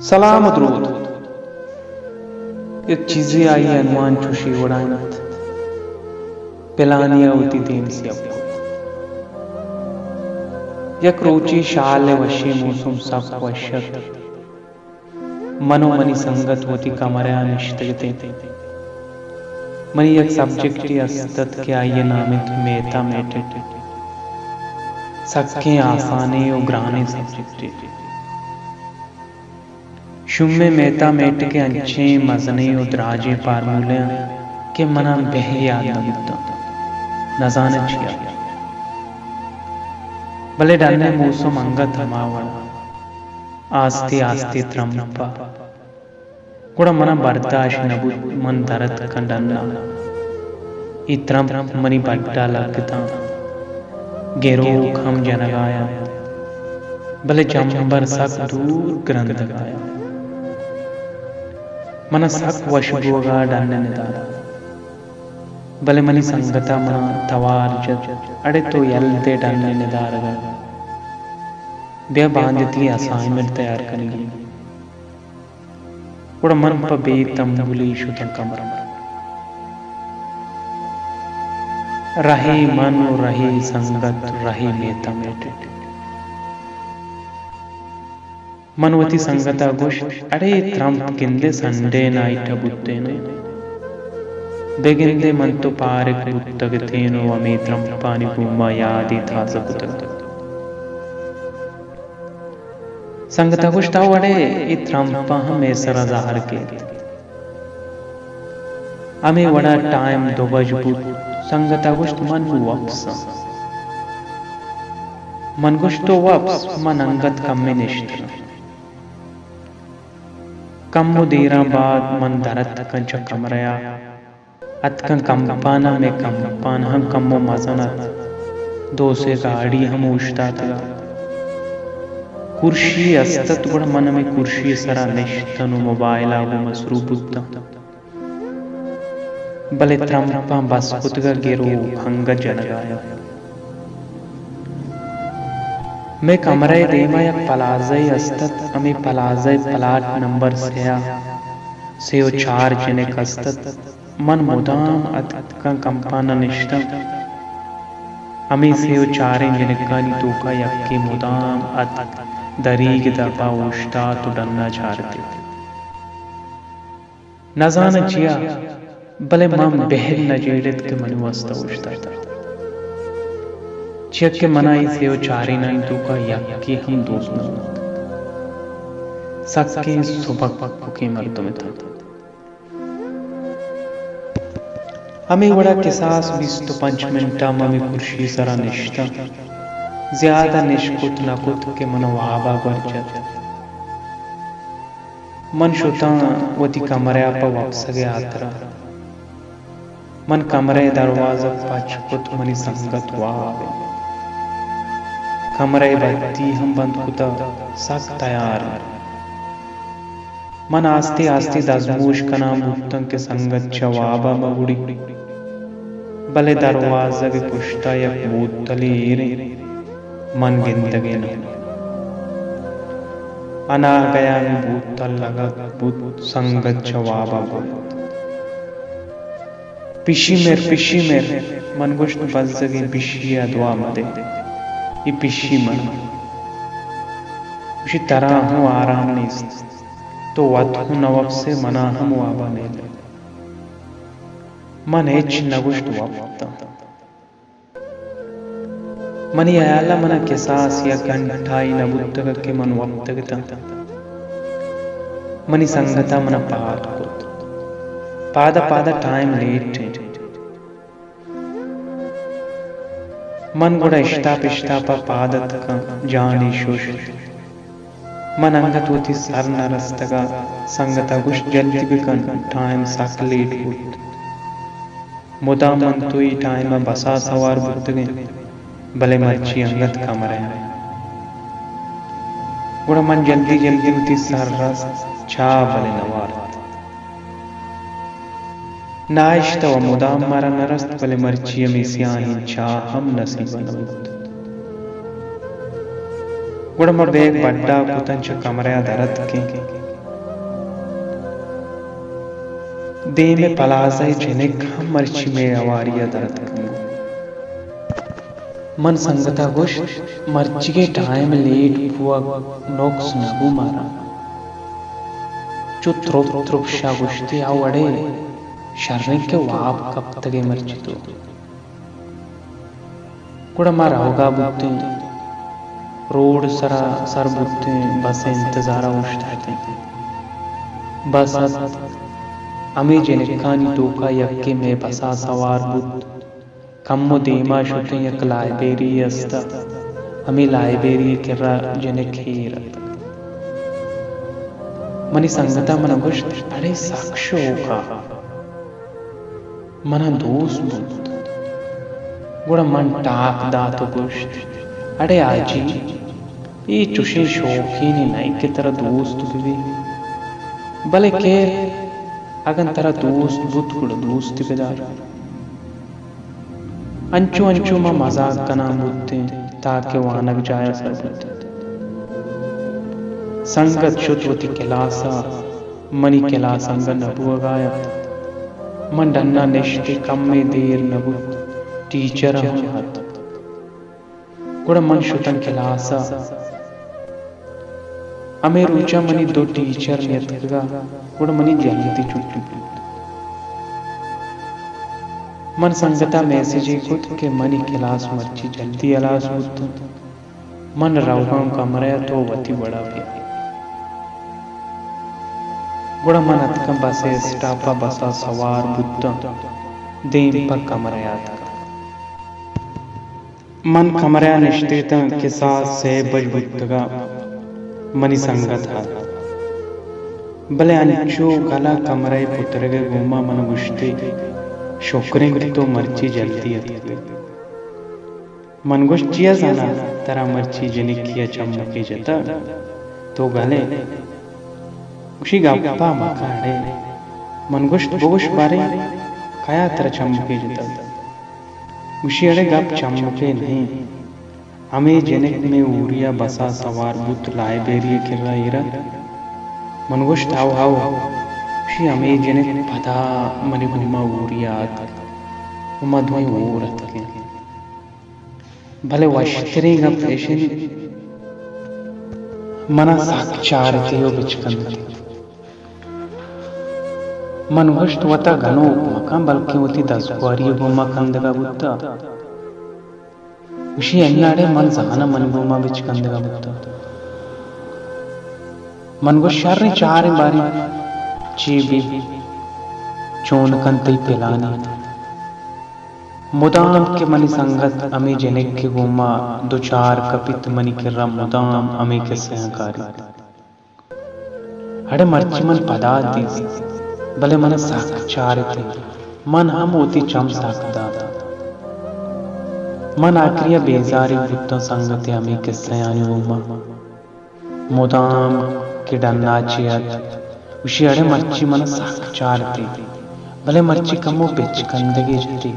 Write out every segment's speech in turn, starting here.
सलाम द्रूद ये चीजें आई अनुमान चुशी उड़ानत पिलानिया होती दिन से अब यक रोची शाल वशी मौसम सब वशत मनोमनी संगत होती कमरा निश्चित मनी एक सब्जेक्ट अस्तित्व के आइए नामित मेता मेटे सक्के आसाने और ग्राने सब्जेक्ट शुम्मे मेता मेट के अच्छे मजने और दराजे फार्मूले के मना बह याद न जाने छिया भले डरने मौसम अंगत हमावड़ा आस्ते आस्ते त्रम्पा कुड़ा मना बर्दाश्त नबु मन दरद कंडन्ना इत्रम मनी बड्डा लगता गेरो खम जनगाया भले जंबर सक दूर ग्रंथ गाया मन सक वशुगा डरने निदार भले मनी संगता मना तवार जद अड़े तो यलते डरने निदार बे बांधती असाइनमेंट तैयार करेंगे उड़ा मन पर बेतम बुली शुद्ध कमर रहे मन रहे संगत रहे मेता मेटे मनवती संगता गुश अड़े त्रंप किंदे संडे नाइट बुत्तेनो बेगिंदे मन तो पारिक बुत्तगतेनो अमे त्रंपानि कुम्मा यादी था सकुतग संगता गुश ताव अड़े इ त्रंपा हमें सरदार के अमे वड़ा टाइम दो बजबुत संगता गुश मन वापस मन गुश तो वापस मन अंगत कम्युनिस्ट कम्मु देरा बाद मन दरत कंच कमरया अतकं कंपाना में कंपान हम कम्मु मजना दो से गाड़ी हम उष्टा तगा कुर्सी अस्तित्व गुण मन में कुर्सी सरा निश्तनु मोबाइल आगो मसरूबुत्ता भले त्रंपा बस कुतगा गिरो भंग जनगाया मैं कमरे देमा या पलाजय अस्तित अमी पलाजय प्लाट नंबर से 4 जने कस्तत मन मुदाम अतका कंपाना निष्ठम अमी से 4 जने कानी तोका यक्के मुदाम अत दरीग दबा उष्टा तो डन्ना झारते न जान जिया भले मम बहर न जेड़त के मनु वस्ता उष्टा था चेक के मनाई से 4 नहीं तो का यक्के हम दोस्त न सक्के सुबक के मर्द में था हमें बड़ा किसास 20-5 मिनटा मम्मी कुर्सी सरा निश्ता ज्यादा निष्कुत नकुत के मनोवाबा बरजत मन शुता वती कमरे पर वापस गया आतरा मन कमरे दरवाजा पचकुत मनी संगत वावे कमरे बत्ती हम बंद कुता सक तैयार मन आस्ते आस्ते दजमूश कना मुत्तंग के संगत जवाबा मगुड़ी भले दरवाजा के पुष्टा या बोतली मन गिंदगे न अना गया में बोतल लगा बुत संगत जवाबा पिशी मेर मन गुश्त बस जगे पिशी अदवा मदे ये पिशी मन उसी तरह हूँ आराम नहीं तो वत हूँ नवब से मना हम वाबा नहीं मन एच नगुश्त वापता मनी आयाला मना किसास या गंठाई नबुत्तक के मन वक्तगता मनी संगता मना पादा टाइम लेट मन गुड़ा इष्टापा पादत का जानी शोष मन अंगत होती सर नरस्तगा संगता गुश जल्दी बिकन टाइम सक लेट बुत मुदा मन तो ही टाइम बसा सवार बुतगे भले मर्ची अंगत कमरे गुड़ा मन जल्दी होती सर रस छा भले नवार नाइश्ता व मुदाम मारा नरस्त भले मर्ची में सियाही छा हम नसीब नबुत गुड़ा बेग बड्डा कुतंच कमरे दरत के दे में पलाजय झिनिक हम मर्ची में अवारिया दर्द कंगो मन संगता गुश मर्ची के टाइम लेट पुआ नोक्स नगु मारा चु थ्रुप थ्रुप शा गुश्ती आवड़े शर्रे के वाप कब तगे मर्ची तो कुड़ा मारा होगा बुद्धि रोड सरा सर बुद्धि बस इंतजारा उश्ताते बस अमी जनिकानी दोका यक्के में बसा सवार बुद्ध कम्मो देमा शुते यक लाइब्रेरी अस्ता अमी लाइब्रेरी किरा जनिक हीरत मनी संगता मन गुश्त अरे साक्षो का मना दोस्त बुद्ध गुड़ा मन टाक दातो गुश्त अरे आजी ये चुशी शौकीनी नहीं के तरह दोस्त भी भले के अगन तरह दोस्त बुद्ध गुड़ा दोस्त बेदार अंचु अंचु मा मजाक कना बुद्धि ताकि वानक जाया सर बुद्धि संगत शुद्धवती किलासा मनी किलासंग नबुआ गाया मन डन्ना निश्चित कम में देर नबु टीचर हम हाथ गुड़ा मन शुतन किलासा अमे रुचा मनी दो टीचर नेतगा गुड़ा मनी जल्दी छुट्टी मन संगता मैसेज खुद के मनी क्लास मर्ची जल्दी अलास बुद्ध मन रावगांव कमरे तो वती बड़ा गया गुड़ा मन अतकम बसे स्टापा बसा सवार बुद्ध देम पर कमरे आता मन कमरे निश्चित के साथ से बज बुद्ध का मनी संगत है भले अंचो गला कमरे पुत्र के गुमा मन गुश्ती शोकरें तो मर्ची जलती है मनगुश चिया जाना तरा मर्ची जनिक किया चमके जता तो गले उसी गप्पा मकाड़े मनगुश बोश बारे काया तरा चमके जता उसी अड़े गप चमके नहीं हमें जनिक में उरिया बसा सवार बुत लाइब्रेरी किरा इरा मनगुश ताव हाव शी हमें जनिक पता मनी गुमा ऊरियात उमा धोई ऊरत के भले वश्तरी गप पेशन मना साक्षार थियो बिचकंद मन वष्ट वता घनो मकाम बल्कि उती 10 ग्वारी गुमा कंद का बुत्ता उशी अन्नाडे मन जाना मन गुमा बिचकंद का बुत्ता मन गो शर्रे चार बारी चीबी चोन कंतई पिलानी मुदाम के मनी संगत अमी जनिक के गुमा दो चार कपित मनी किर्रा मुदाम अमी के सहकारी हड़े मर्ची मन पदा दी भले मन साक्षार थे मन हम होती चम साकदा मन आक्रिया बेजारी बुद्ध संगत अमी के सयानी गुमा मुदाम के डन्ना चियत उसी अड़े मर्ची मन साक्षार थी भले मर्ची कमो बिच कंदगी जती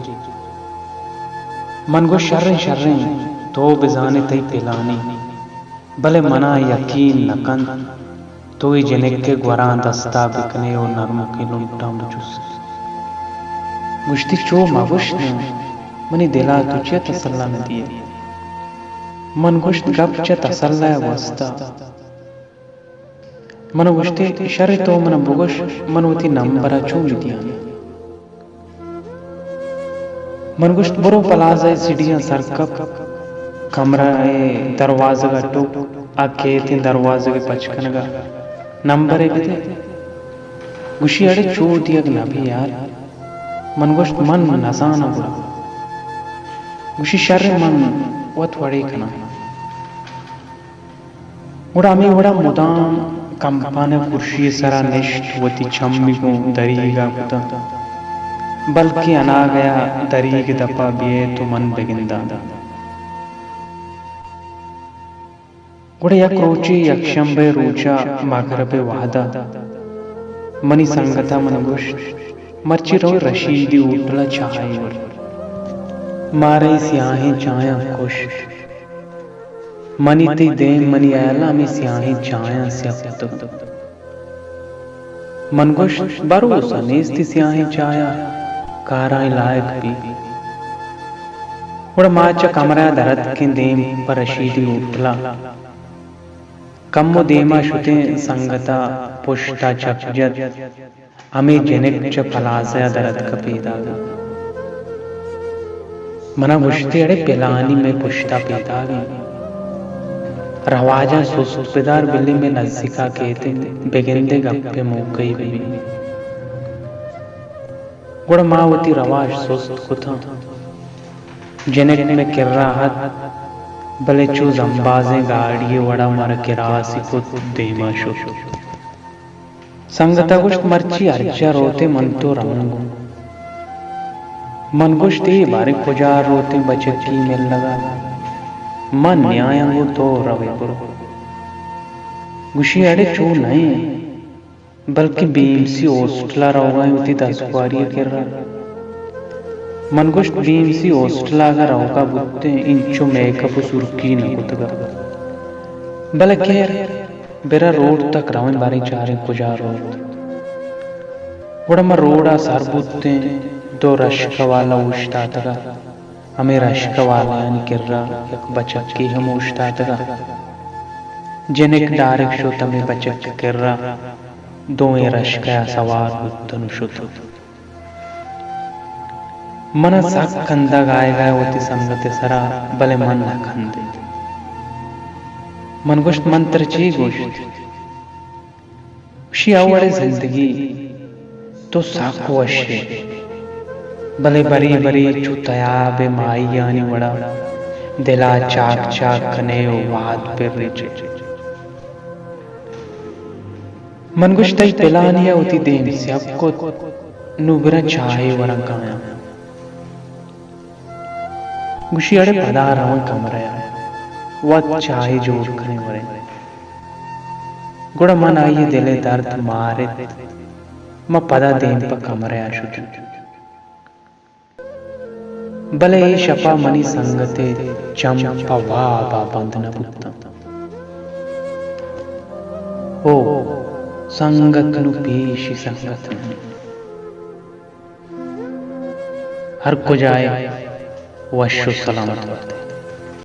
मन को शर्रे शर्रे तो बिजाने तई पिलानी भले मना यकीन नकन तो ही जनिक के ग्वरा दस्ता बिकने और नरम के लुंटा मुचुस गुश्ती चो मावुश ने मनी दिला तुझे तसल्ला न दिए मन गुश्त गप च तसल्ला वस्ता मन गुश्ते शर्रे तो मन बुगुश मन उती नंबरा चो मिदिया मन गुश्त बरो पलाजा सीढ़ियां सरकप कमरा दरवाजा का टोक आके थे दरवाजे के पचकन का नंबर है बिते गुशी अड़े चो दिया ना भी यार मन गुश्त मन नसाना बुरा गुशी शर्रे मन वत वड़े कना उड़ा में उड़ा मुदाम कंपाने कुर्शी सरा निष्ठ वती छम्मी को दरीगा पुता बल्कि अना गया दरीग दपा बिये तो मन बेगिंदा गुड़े यक रोची यक्षंबे रोचा मागरबे वादा मनी संगता मनगुश मर्ची रो रशीदी उठला चाहे मारे स्याहें चाया खुश मनी ती दे मनी आला मी स्याही जाया स्यापत मनगुश भरोसा नेस्ती स्याही चाया काराई लायक भी उड़ माचा कमरा दरद के देम पर रशीदी उठला कम्मो देमा शुते संगता पुष्टा चपजत अमे जनिक च फलाजया दरद का पैदा मना गुश्ते अड़े पिलानी में पुष्टा पैदा रवाजा सुस्तपेदार बिल्ली में नज़िका कहते बेगिंदे गप्पे मुकई भी गुड़ मावती रवाज सुस्त कुथा जनेक में किर्राहत भले चू जंबाजे गाड़िए वड़ा मर किरासी को देमा शो संगता गुश्त मर्ची अर्चा रोते मन तो रंगो मन गुश्त ही बारे खुजार रोते बचकी मिल लगा मन न्यायांगो तो रवे पुरो गुशी अड़े चू नहीं बल्कि बीमसी ओस्टला रहोगा उती दसवारी कर रहा मनगुश्त बीमसी ओस्टला का रहोगा बुत्ते इंचो मेकअप सुर्की न कुतगा भले खेर बेरा रोड तक रवन बारी चारे कुजार रोड वड़म रोड़ा सर बुत्ते दो रश्क वाला उश्ता तगा हमें रश्क वाला यानी किर्रा एक बचक की हम उश्ता तगा जनिक डारिक शो तमे बचक किर्रा दो रश्क सवार बुत्तनु शुत मन साक कंदा गाय गाय होती संगत सरा भले मन न कंदे मन गुश्त मंत्र ची गोश्त उशी आवड़े जिंदगी तो साको अशे भले बरी बरी चुतया बे माई यानी वड़ा दिला चाक चाक कने वाद पे रिचे मन गुश्त पिलानिया होती देन से आपको नुबरा चाहे वरंगाया गुशी अड़े पदार रवन कमरया वत चाहे जोर खने वरे गुड़ा मन आइए दिले दर्द मारे म पदा देन पर कमरया शुचु भले ये शपा मनी संगते चंपा वाबा बंधन पुत्ता ओ संगत नु पेशी संगत हर को जाए वशु सलामत होते।